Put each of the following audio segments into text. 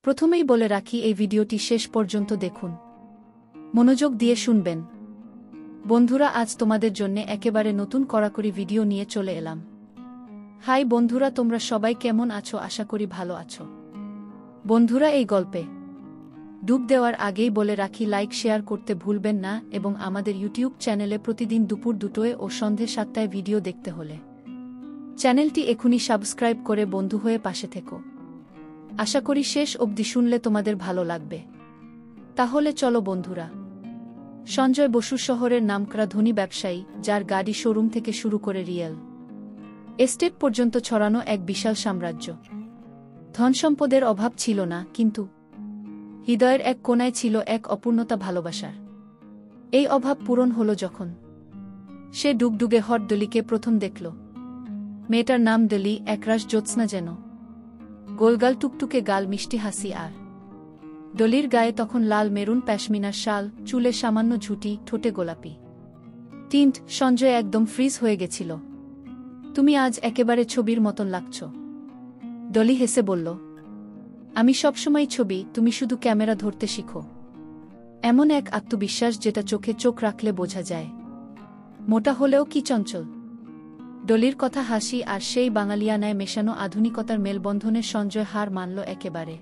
প্রথমেই বলে রাখি, এই ভিডিওটি শেষ পর্যন্ত দেখুন, মনোযোগ দিয়ে শুনবেন। বন্ধুরা, আজ তোমাদের জন্য একেবারে নতুন কড়াকড়ি ভিডিও নিয়ে চলে এলাম। হাই বন্ধুরা, তোমরা সবাই কেমন আছো? আশা করি ভালো আছো। বন্ধুরা, এই গল্পে ডুব দেওয়ার আগেই বলে রাখি, লাইক শেয়ার করতে ভুলবেন না এবং আমাদের ইউটিউব চ্যানেলে প্রতিদিন দুপুর 2টায় ও সন্ধে 7টায় ভিডিও দেখতে হলে চ্যানেলটি এখনই সাবস্ক্রাইব করে বন্ধু হয়ে পাশে থেকো। আশা করি শেষ অবধি শুনলে তোমাদের ভালো লাগবে। তাহলে চলো বন্ধুরা। সঞ্জয় বসু শহরের নামকরা ধনী ব্যবসায়ী, যার গাড়ি শোরুম থেকে শুরু করে রিয়েল এস্টেট পর্যন্ত ছড়ানো এক বিশাল সাম্রাজ্য। ধনসম্পদের অভাব ছিল না, কিন্তু হৃদয়ের এক কোণায় ছিল এক অপূর্ণতা, ভালোবাসার। এই অভাব পূরণ হল যখন সে ডুগডুগে হট ডলিকে প্রথম দেখল। মেয়েটার নাম ডলি, একরাশ জ্যোৎস্না যেন, গোলগাল টুকটুকে গাল, মিষ্টি হাসি। আর ডলির গায়ে তখন লাল মেরুন প্যাশমিনার শাল, চুলে সামান্য ঝুঁটি, ঠোঁটে গোলাপি টিন্ট। সঞ্জয় একদম ফ্রিজ হয়ে গেছিল। তুমি আজ একেবারে ছবির মতন লাগছ, ডলি হেসে বলল। আমি সবসময় ছবি, তুমি শুধু ক্যামেরা ধরতে শিখো। এমন এক আত্মবিশ্বাস যেটা চোখে চোখ রাখলে বোঝা যায়। মোটা হলেও কি চঞ্চল। ডলির কথা হাসি আর সেই বাঙালিয়ানায় মেশানো আধুনিকতার মেলবন্ধনে সঞ্জয় হার মানল একেবারে।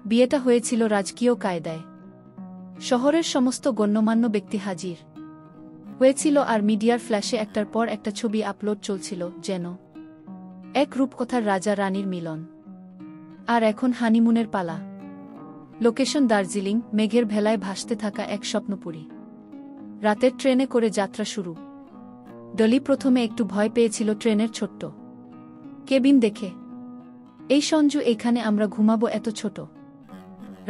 বিয়েটা হয়েছিল রাজকীয় কায়দায়। শহরের সমস্ত গণ্যমান্য ব্যক্তি হাজির হয়েছিল, আর মিডিয়ার ফ্ল্যাশে একটার পর একটা ছবি আপলোড চলছিল, যেন এক রূপকথার রাজা রানীর মিলন। আর এখন হানিমুনের পালা। লোকেশন দার্জিলিং, মেঘের ভেলায় ভাসতে থাকা এক স্বপ্নপুরী। রাতের ট্রেনে করে যাত্রা শুরু। ডলি প্রথমে একটু ভয় পেয়েছিল ট্রেনের ছোট্ট কেবিন দেখে। এই সঞ্জু, এখানে আমরা ঘুমাবো? এত ছোট।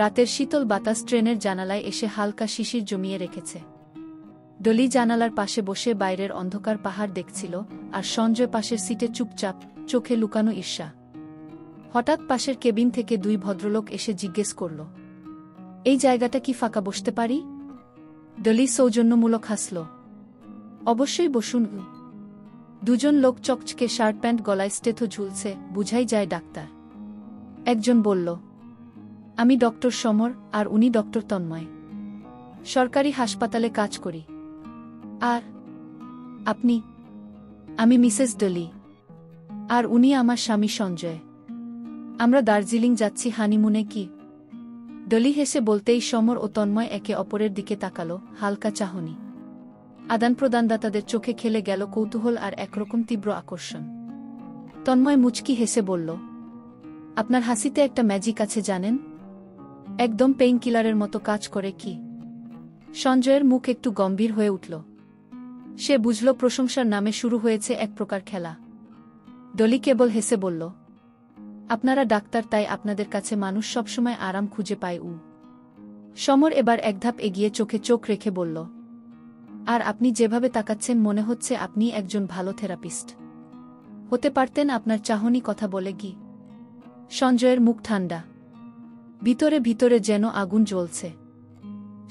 রাতের শীতল বাতাস ট্রেনের জানালায় এসে হালকা শিশির জমিয়ে রেখেছে। ডলি জানালার পাশে বসে বাইরের অন্ধকার পাহাড় দেখছিল, আর সঞ্জয় পাশের সিটে চুপচাপ, চোখে লুকানো ঈর্ষা। হঠাৎ পাশের কেবিন থেকে দুই ভদ্রলোক এসে জিজ্ঞেস করল, এই জায়গাটা কি ফাঁকা, বসতে পারি? ডলি সৌজন্যমূলক হাসল। অবশ্যই বসুন। দুজন লোক চকচকে শার্ট প্যান্ট, গলায় স্টেথো ঝুলছে, বুঝাই যায় ডাক্তার। একজন বলল, আমি ডক্টর সমর, আর উনি ডক্টর তন্ময়। সরকারি হাসপাতালে কাজ করি। আর আপনি? আমি মিসেস ডলি, আর উনি আমার স্বামী সঞ্জয়। আমরা দার্জিলিং যাচ্ছি হানিমুনে। কি? ডলি হেসে বলতেই সমর ও তন্ময় একে অপরের দিকে তাকালো, হালকা চাহনি আদান প্রদানদাতাদের চোখে খেলে গেল কৌতূহল আর একরকম তীব্র আকর্ষণ। তন্ময় মুচকি হেসে বলল, আপনার হাসিতে একটা ম্যাজিক আছে জানেন, একদম পেইনকিলারের মতো কাজ করে। কি? সঞ্জয়ের মুখ একটু গম্ভীর হয়ে উঠল। সে বুঝল প্রশংসার নামে শুরু হয়েছে এক প্রকার খেলা। ডলি কেবল হেসে বলল, আপনারা ডাক্তার, তাই আপনাদের কাছে মানুষ সবসময় আরাম খুঁজে পায়। সমর এবার একধাপ এগিয়ে চোখে চোখ রেখে বলল, আর আপনি যেভাবে তাকাচ্ছেন, মনে হচ্ছে আপনি একজন ভালো থেরাপিস্ট হতে পারতেন। আপনার চাহনি কথা বলে। কি? সঞ্জয়ের মুখ ঠান্ডা, ভিতরে ভিতরে যেন আগুন জ্বলছে।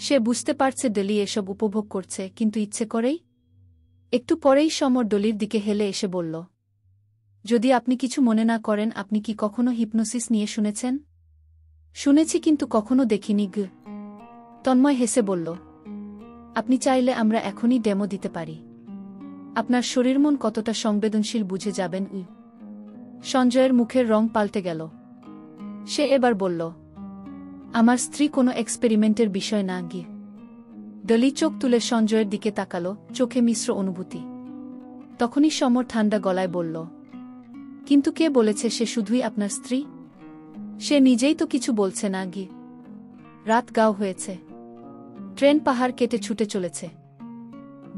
সে বুঝতে পারছে ডলি এসব উপভোগ করছে, কিন্তু ইচ্ছে করেই। একটু পরেই সমর ডলির দিকে হেলে এসে বলল, যদি আপনি কিছু মনে না করেন, আপনি কি কখনো হিপনোসিস নিয়ে শুনেছেন? শুনেছি, কিন্তু কখনো দেখিনি। তন্ময় হেসে বলল, আপনি চাইলে আমরা এখনই ডেমো দিতে পারি। আপনার শরীর মন কতটা সংবেদনশীল বুঝে যাবেন। সঞ্জয়ের মুখের রং পাল্টে গেল। সে এবার বলল, আমার স্ত্রী কোনো এক্সপেরিমেন্টের বিষয় না। ডলি চোখ তুলে সঞ্জয়ের দিকে তাকালো, চোখে মিশ্র অনুভূতি। তখনই সমর ঠান্ডা গলায় বলল, কিন্তু কে বলেছে সে শুধুই আপনার স্ত্রী? সে নিজেই তো কিছু বলছে না। রাত গাও হয়েছে। ট্রেন পাহাড় কেটে ছুটে চলেছে।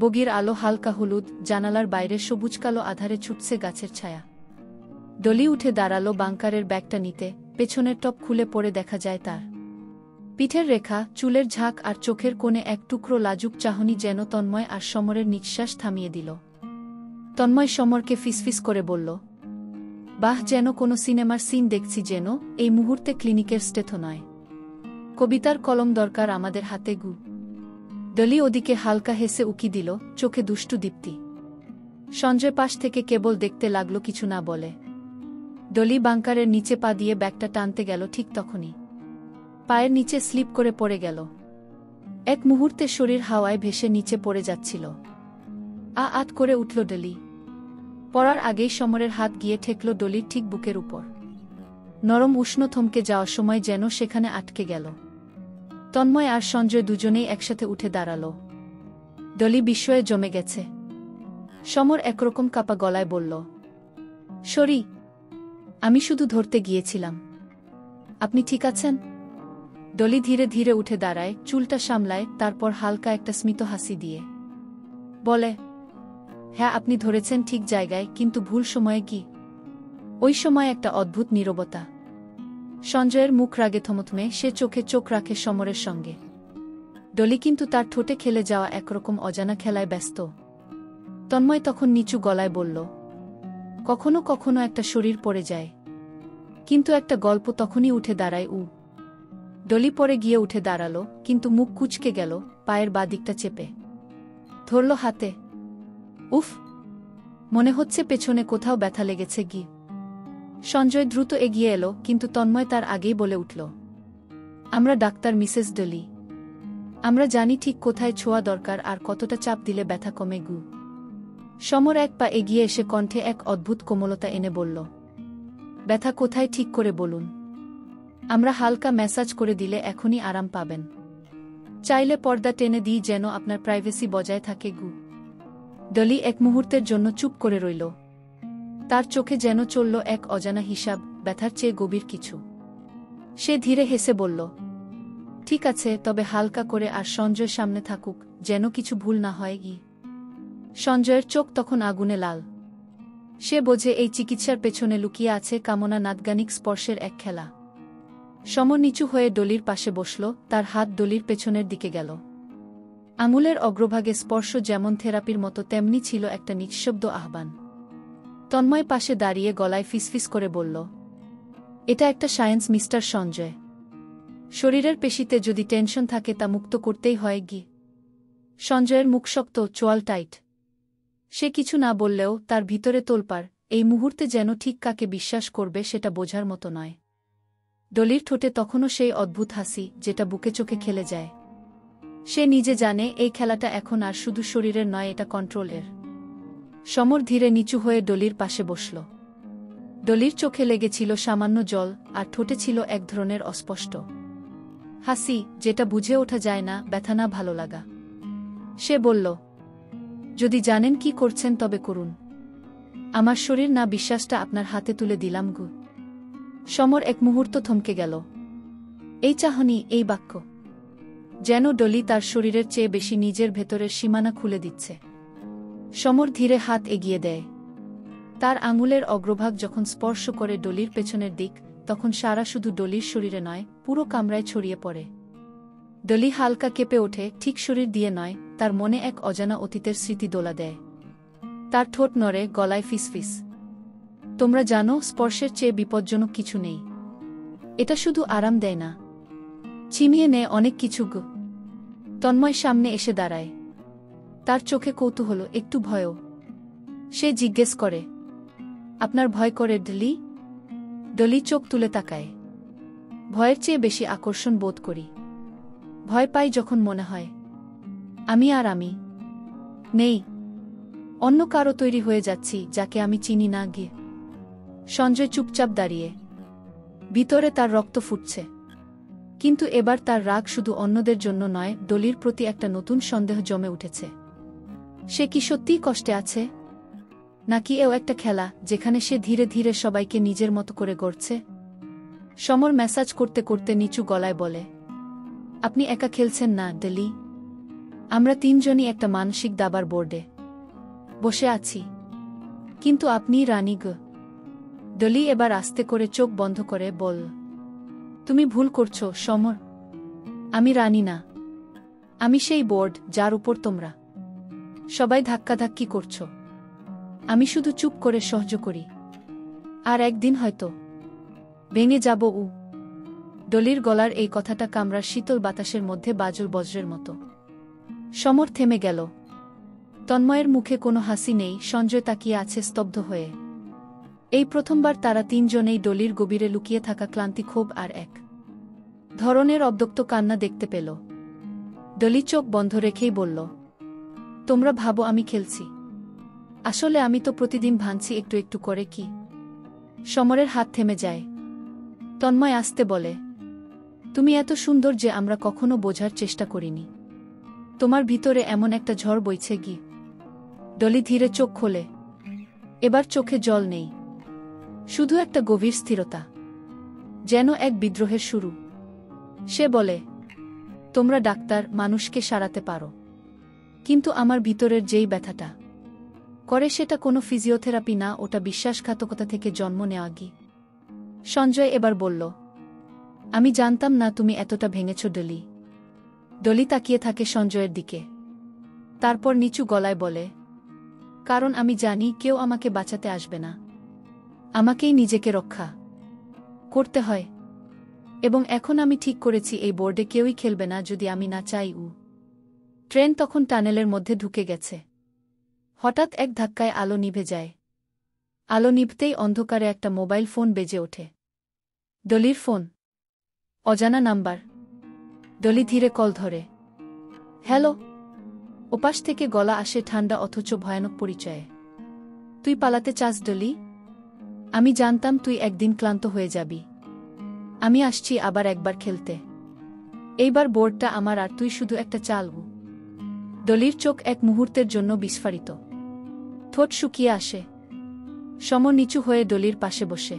বগির আলো হালকা হলুদ, জানালার বাইরে সবুজ কালো আধারে ছুটছে গাছের ছায়া। ডলি উঠে দাঁড়ালো বাংকারের ব্যাগটা নিতে। পেছনের টপ খুলে পড়ে দেখা যায় তার পিঠের রেখা, চুলের ঝাঁক আর চোখের কোণে এক টুকরো লাজুক চাহনি, যেন তন্ময় আর সমরের নিঃশ্বাস থামিয়ে দিল। তন্ময় সমরকে ফিসফিস করে বলল, বাহ, যেন কোনো সিনেমার সিন দেখছি। যেন এই মুহূর্তে ক্লিনিকের স্টেথো নয়, কবিতার কলম দরকার আমাদের হাতে। ডলি ওদিকে হালকা হেসে উকি দিল, চোখে দুষ্টু দীপ্তি। সঞ্জয় পাশ থেকে কেবল দেখতে লাগলো, কিছু না বলে। ডলি বাংকারের নিচে পা দিয়ে ব্যাগটা টানতে গেল। ঠিক তখনই পায়ের নিচে স্লিপ করে পড়ে গেল। এক মুহূর্তে শরীর হাওয়ায় ভেসে নিচে পড়ে যাচ্ছিল। আট করে উঠল ডলি। পড়ার আগেই সমরের হাত গিয়ে ঠেকল ডলির ঠিক বুকের উপর। নরম উষ্ণ থমকে যাওয়ার সময় যেন সেখানে আটকে গেল। তন্ময় আর সঞ্জয় দুজনেই একসাথে উঠে দাঁড়াল। ডলি বিস্ময়ে জমে গেছে। সমর একরকম কাপা গলায় বলল, সরি, আমি শুধু ধরতে গিয়েছিলাম। আপনি ঠিক আছেন? ডলি ধীরে ধীরে উঠে দাঁড়ায়, চুলটা সামলায়, তারপর হালকা একটা স্মিত হাসি দিয়ে বলে, হ্যাঁ, আপনি ধরেছেন ঠিক জায়গায়, কিন্তু ভুল সময়ে কি? ওই সময় একটা অদ্ভুত নীরবতা। সঞ্জয়ের মুখ রাগে থমথমে, সে চোখে চোখ রাখে সমরের সঙ্গে। ডলি কিন্তু তার ঠোঁটে খেলে যাওয়া একরকম অজানা খেলায় ব্যস্ত। তন্ময় তখন নিচু গলায় বলল, কখনো কখনো একটা শরীর পড়ে যায়, কিন্তু একটা গল্প তখনই উঠে দাঁড়ায়। ডলি পরে গিয়ে উঠে দাঁড়াল, কিন্তু মুখ কুঁচকে গেল, পায়ের বাঁ দিকটা চেপে ধরল হাতে। উফ, মনে হচ্ছে পেছনে কোথাও ব্যথা লেগেছে গি। সঞ্জয় দ্রুত এগিয়ে এলো, কিন্তু তন্ময় তার আগেই বলে উঠল, আমরা ডাক্তার মিসেস ডলি, আমরা জানি ঠিক কোথায় ছোঁয়া দরকার আর কতটা চাপ দিলে ব্যথা কমে গু। সমর এক পা এগিয়ে এসে কণ্ঠে এক অদ্ভুত কোমলতা এনে বলল, ব্যথা কোথায় ঠিক করে বলুন, আমরা হালকা ম্যাসাজ করে দিলে এখনই আরাম পাবেন। চাইলে পর্দা টেনে দিই যেন আপনার প্রাইভেসি বজায় থাকে গু। ডলি এক মুহূর্তের জন্য চুপ করে রইল। তার চোখে যেন চলল এক অজানা হিসাব, ব্যথার চেয়ে গভীর কিছু। সে ধীরে হেসে বলল, ঠিক আছে, তবে হালকা করে, আর সঞ্জয় সামনে থাকুক, যেন কিছু ভুল না হয় গি। সঞ্জয়ের চোখ তখন আগুনে লাল। সে বোঝে এই চিকিৎসার পেছনে লুকিয়ে আছে কামনা নাদগানিক স্পর্শের এক খেলা। সমর নিচু হয়ে ডলির পাশে বসল, তার হাত ডলির পেছনের দিকে গেল। আঙুলের অগ্রভাগে স্পর্শ যেমন থেরাপির মতো, তেমনি ছিল একটা নিঃশব্দ আহ্বান। তন্ময় পাশে দাঁড়িয়ে গলায় ফিসফিস করে বলল, এটা একটা সায়েন্স মিস্টার সঞ্জয়। শরীরের পেশিতে যদি টেনশন থাকে তা মুক্ত করতেই হয় গি। সঞ্জয়ের মুখ শক্ত, চোয়াল টাইট। সে কিছু না বললেও তার ভিতরে তোলপাড়, এই মুহূর্তে যেন ঠিক কাকে বিশ্বাস করবে সেটা বোঝার মতো নয়। ডলির ঠোঁটে তখনও সেই অদ্ভুত হাসি, যেটা বুকে চোখে খেলে যায়। সে নিজে জানে এই খেলাটা এখন আর শুধু শরীরের নয়, এটা কন্ট্রোলের। সমর ধীরে নিচু হয়ে ডলির পাশে বসল। ডলির চোখে লেগেছিল সামান্য জল, আর ঠোঁটে ছিল এক ধরনের অস্পষ্ট হাসি, যেটা বুঝে ওঠা যায় না, ব্যথা না ভালো লাগা। সে বলল, যদি জানেন কি করছেন তবে করুন। আমার শরীর না, বিশ্বাসটা আপনার হাতে তুলে দিলাম গু। সমর এক মুহূর্ত থমকে গেল। এই চাহনি, এই বাক্য, যেন ডলি তার শরীরের চেয়ে বেশি নিজের ভেতরের সীমানা খুলে দিচ্ছে। সমর ধীরে হাত এগিয়ে দেয়। তার আঙুলের অগ্রভাগ যখন স্পর্শ করে ডলির পেছনের দিক, তখন সারা শুধু ডলির শরীরে নয়, পুরো কামরায় ছড়িয়ে পড়ে। ডলি হালকা কেঁপে ওঠে, ঠিক শরীর দিয়ে নয়, তার মনে এক অজানা অতীতের স্মৃতি দোলা দেয়। তার ঠোঁট নড়ে, গলায় ফিসফিস, তোমরা জানো, স্পর্শের চেয়ে বিপজ্জনক কিছু নেই। এটা শুধু আরাম দেয় না, ছিনিয়ে নেয় অনেক কিছু গো। তন্ময় সামনে এসে দাঁড়ায়। তার চোখে কৌতূহল, একটু ভয়ও। সে জিজ্ঞেস করে, আপনার ভয় করে ডলি? ডলি চোখ তুলে তাকায়। ভয়ের চেয়ে বেশি আকর্ষণ বোধ করি। ভয় পাই যখন মনে হয় আমি নেই, অন্য কারো তৈরি হয়ে যাচ্ছি, যাকে আমি চিনি না গিয়ে। সঞ্জয় চুপচাপ দাঁড়িয়ে। ভিতরে তার রক্ত ফুটছে, কিন্তু এবার তার রাগ শুধু অন্যদের জন্য নয়, ডলির প্রতি একটা নতুন সন্দেহ জমে উঠেছে। সে কি সত্যিই কষ্টে আছে, নাকি এও একটা খেলা যেখানে সে ধীরে ধীরে সবাইকে নিজের মতো করে গড়ছে? সমর ম্যাসাজ করতে করতে নিচু গলায় বলে, আপনি একা খেলছেন না ডলি, আমরা তিনজনই একটা মানসিক দাবার বোর্ডে বসে আছি। কিন্তু আপনি রানী গ। ডলি এবার আস্তে করে চোখ বন্ধ করে বল, তুমি ভুল করছো সমর, আমি রানী না, আমি সেই বোর্ড যার উপর তোমরা সবাই ধাক্কাধাক্কি করছো। আমি শুধু চুপ করে সহ্য করি, আর একদিন হয়তো ভেঙে যাব। ডলির গলার এই কথাটা কামরার শীতল বাতাসের মধ্যে বাজল বজ্রের মতো। সমর থেমে গেল। তন্ময়ের মুখে কোনো হাসি নেই, সঞ্জয় তাকিয়ে আছে স্তব্ধ হয়ে। এই প্রথমবার তারা তিনজনেই ডলির গভীরে লুকিয়ে থাকা ক্লান্তি, ক্ষোভ আর এক ধরনের অব্দক্ত কান্না দেখতে পেল। ডলি চোখ বন্ধ রেখেই বলল, তোমরা ভাবো আমি খেলছি, আসলে আমি তো প্রতিদিন ভাঙছি একটু একটু করে। কি? সমরের হাত থেমে যায়। তন্ময় আসতে বলে, তুমি এত সুন্দর যে আমরা কখনো বোঝার চেষ্টা করিনি। তোমার ভিতরে এমন একটা ঝড় বইছে গি। ডলি ধীরে চোখ খোলে। এবার চোখে জল নেই, শুধু একটা গভীর স্থিরতা, যেন এক বিদ্রোহের শুরু। সে বলে, তোমরা ডাক্তার, মানুষকে সারাতে পারো, কিন্তু আমার ভিতরের যেই ব্যথাটা করে সেটা কোনো ফিজিওথেরাপি না, ওটা বিশ্বাসঘাতকতা থেকে জন্ম নেওয়া গি। সঞ্জয় এবার বলল, আমি জানতাম না তুমি এতটা ভেঙেছ ডলি। ডলি তাকিয়ে থাকে সঞ্জয়ের দিকে, তারপর নিচু গলায় বলে, কারণ আমি জানি কেউ আমাকে বাঁচাতে আসবে না, আমাকেই নিজেকে রক্ষা করতে হয়। এবং এখন আমি ঠিক করেছি এই বোর্ডে কেউই খেলবে না যদি আমি না চাই। ট্রেন তখন টানেলের মধ্যে ঢুকে গেছে। হঠাৎ এক ধাক্কায় আলো নিভে যায়। আলো নিভতেই অন্ধকারে একটা মোবাইল ফোন বেজে ওঠে। ডলির ফোন। অজানা নাম্বার। ডলি ধীরে কল ধরে। হ্যালো। ওপাশ থেকে গলা আসে ঠান্ডা অথচ ভয়ানক পরিচয়ে। তুই পালাতে চাস ডলি? আমি জানতাম তুই একদিন ক্লান্ত হয়ে যাবি। আমি আসছি আবার একবার খেলতে। এইবার বোর্ডটা আমার আর তুই শুধু একটা চাল। ডলির চোখ এক মুহূর্তের জন্য বিস্ফারিত, ঠোঁট শুকিয়ে আসে। সমর নিচু হয়ে ডলির পাশে বসে।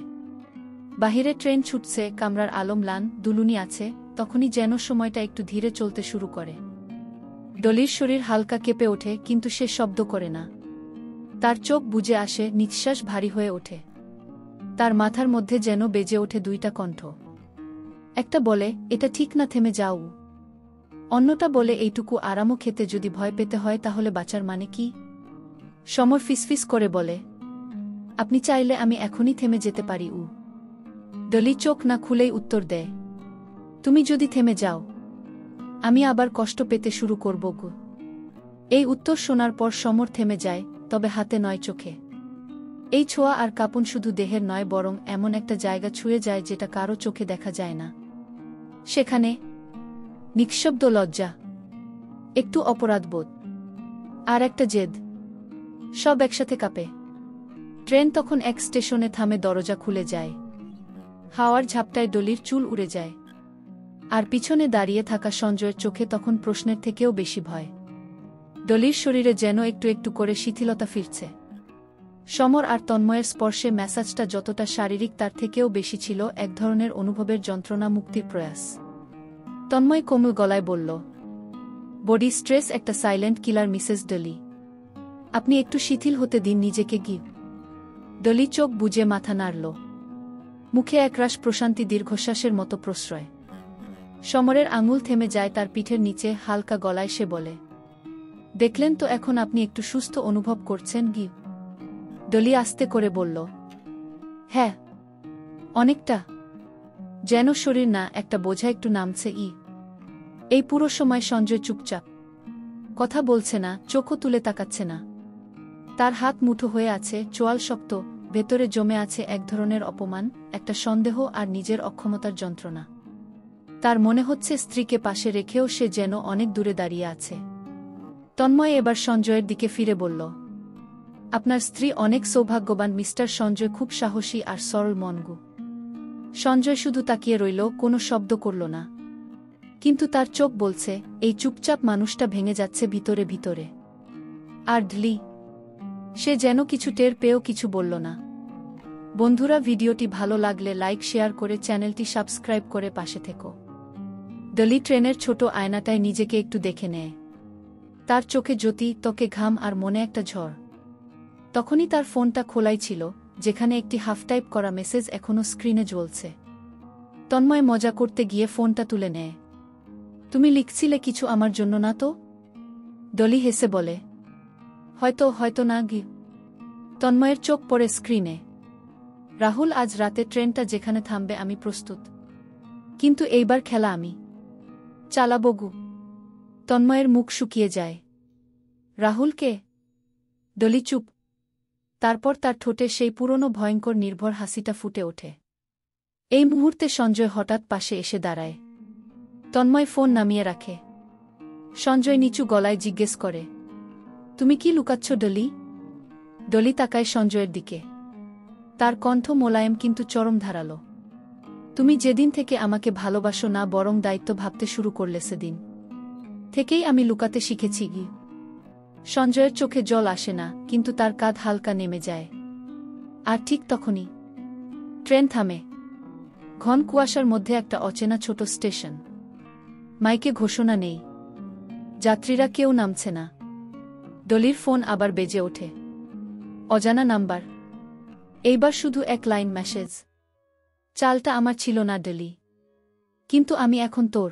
বাহিরে ট্রেন ছুটছে, কামরার আলো ম্লান, দুলুনি আছে। তখনই যেন সময়টা একটু ধীরে চলতে শুরু করে। ডলির শরীর হালকা কেঁপে ওঠে, কিন্তু সে শব্দ করে না। তার চোখ বুজে আসে, নিঃশ্বাস ভারী হয়ে ওঠে। তার মাথার মধ্যে যেন বেজে ওঠে দুইটা কণ্ঠ। একটা বলে, এটা ঠিক না, থেমে যাও। অন্যটা বলে, এইটুকু আরামও খেতে যদি ভয় পেতে হয় তাহলে বাঁচার মানে কি? সমর ফিসফিস করে বলে, আপনি চাইলে আমি এখনই থেমে যেতে পারি। ডলি চোখ না খুলেই উত্তর দেয়, তুমি যদি থেমে যাও আমি আবার কষ্ট পেতে শুরু করব। এই উত্তর শোনার পর সমর থেমে যায়, তবে হাতে নয়, চোখে। এই ছোঁয়া আর কাঁপন শুধু দেহের নয়, বরং এমন একটা জায়গা ছুঁয়ে যায় যেটা কারো চোখে দেখা যায় না। সেখানে নিঃশব্দ লজ্জা, একটু অপরাধবোধ, আর একটা জেদ, সব একসাথে কাঁপে। ট্রেন তখন এক স্টেশনে থামে, দরজা খুলে যায়। হাওয়ার ঝাপটায় ডলির চুল উড়ে যায়। আর পিছনে দাঁড়িয়ে থাকা সঞ্জয়ের চোখে তখন প্রশ্নের থেকেও বেশি ভয়। ডলির শরীরে যেন একটু একটু করে শিথিলতা ফিরছে। সমর আর তন্ময়ের স্পর্শে ম্যাসাজটা যতটা শারীরিক তার থেকেও বেশি ছিল এক ধরনের অনুভবের যন্ত্রণা মুক্তির প্রয়াস। তন্ময় কোমল গলায় বলল, বডি স্ট্রেস একটা সাইলেন্ট কিলার মিসেস ডলি। আপনি একটু শিথিল হতে দিন নিজেকে। গি। ডলি চোখ বুজে মাথা নাড়ল, মুখে একরাশ প্রশান্তি, দীর্ঘশ্বাসের মতো প্রশ্রয়। সমরের আঙুল থেমে যায় তার পিঠের নিচে, হালকা গলায় সে বলে, দেখলেন তো, এখন আপনি একটু সুস্থ অনুভব করছেন। গি। ডলি আস্তে করে বলল, হ্যাঁ, অনেকটা। যেন শরীর না, একটা বোঝা একটু নামছে। এই পুরো সময় সঞ্জয় চুপচাপ, কথা বলছে না, চোখও তুলে তাকাচ্ছে না। তার হাত মুঠো হয়ে আছে, চোয়াল শক্ত, ভেতরে জমে আছে এক ধরনের অপমান, একটা সন্দেহ আর নিজের অক্ষমতার যন্ত্রণা। তার মনে হচ্ছে স্ত্রীকে পাশে রেখেও সে যেন অনেক দূরে দাঁড়িয়ে আছে। তন্ময় এবার সঞ্জয়ের দিকে ফিরে বলল, আপনার স্ত্রী অনেক সৌভাগ্যবান মিস্টার সঞ্জয়, খুব সাহসী আর সরল মনগু। সঞ্জয় শুধু তাকিয়ে রইল, কোনো শব্দ করল না। কিন্তু তার চোখ বলছে, এই চুপচাপ মানুষটা ভেঙে যাচ্ছে ভিতরে ভিতরে। আর ডলি, সে যেন কিছু টের পেয়েও কিছু বলল না। বন্ধুরা, ভিডিওটি ভালো লাগলে লাইক, শেয়ার করে চ্যানেলটি সাবস্ক্রাইব করে পাশে থেকো। ডলি ট্রেনের ছোট আয়নাটায় নিজেকে একটু দেখে নেয়। তার চোখে জ্যোতি, ত্বকে ঘাম আর মনে একটা ঝড়। তখনই তার ফোনটা খোলাই ছিল, যেখানে একটি হাফ টাইপ করা মেসেজ এখনও স্ক্রিনে জ্বলছে। তন্ময় মজা করতে গিয়ে ফোনটা তুলে নেয়। তুমি লিখছিলে কিছু আমার জন্য না তো? ডলি হেসে বলে, হয়তো না। গি। তন্ময়ের চোখ পড়ে স্ক্রিনে। রাহুল, আজ রাতে ট্রেনটা যেখানে থামবে আমি প্রস্তুত, কিন্তু এইবার খেলা আমি চালাবো। গু। তন্ময়ের মুখ শুকিয়ে যায়। রাহুলকে? ডলি চুপ। তারপর তার ঠোঁটে সেই পুরনো ভয়ঙ্কর নির্ভর হাসিটা ফুটে ওঠে। এই মুহূর্তে সঞ্জয় হঠাৎ পাশে এসে দাঁড়ায়। তন্ময় ফোন নামিয়ে রাখে। সঞ্জয় নিচু গলায় জিজ্ঞেস করে, তুমি কি লুকাচ্ছ ডলি? ডলি তাকায় সঞ্জয়ের দিকে। তার কণ্ঠ মোলায়েম কিন্তু চরম ধারালো। তুমি যেদিন থেকে আমাকে ভালোবাসো না বরং দায়িত্ব ভাবতে শুরু করলে সেদিন থেকেই আমি লুকাতে শিখেছি গি। সঞ্জয়ের চোখে জল আসে না, কিন্তু তার কাঁধ হালকা নেমে যায়। আর ঠিক তখনই ট্রেন থামে। ঘন কুয়াশার মধ্যে একটা অচেনা ছোট স্টেশন। মাইকে ঘোষণা নেই, যাত্রীরা কেউ নামছে না। ডলির ফোন আবার বেজে ওঠে। অজানা নাম্বার। এইবার শুধু এক লাইন মেসেজ, চালটা আমার ছিল না ডলি, কিন্তু আমি এখন তোর।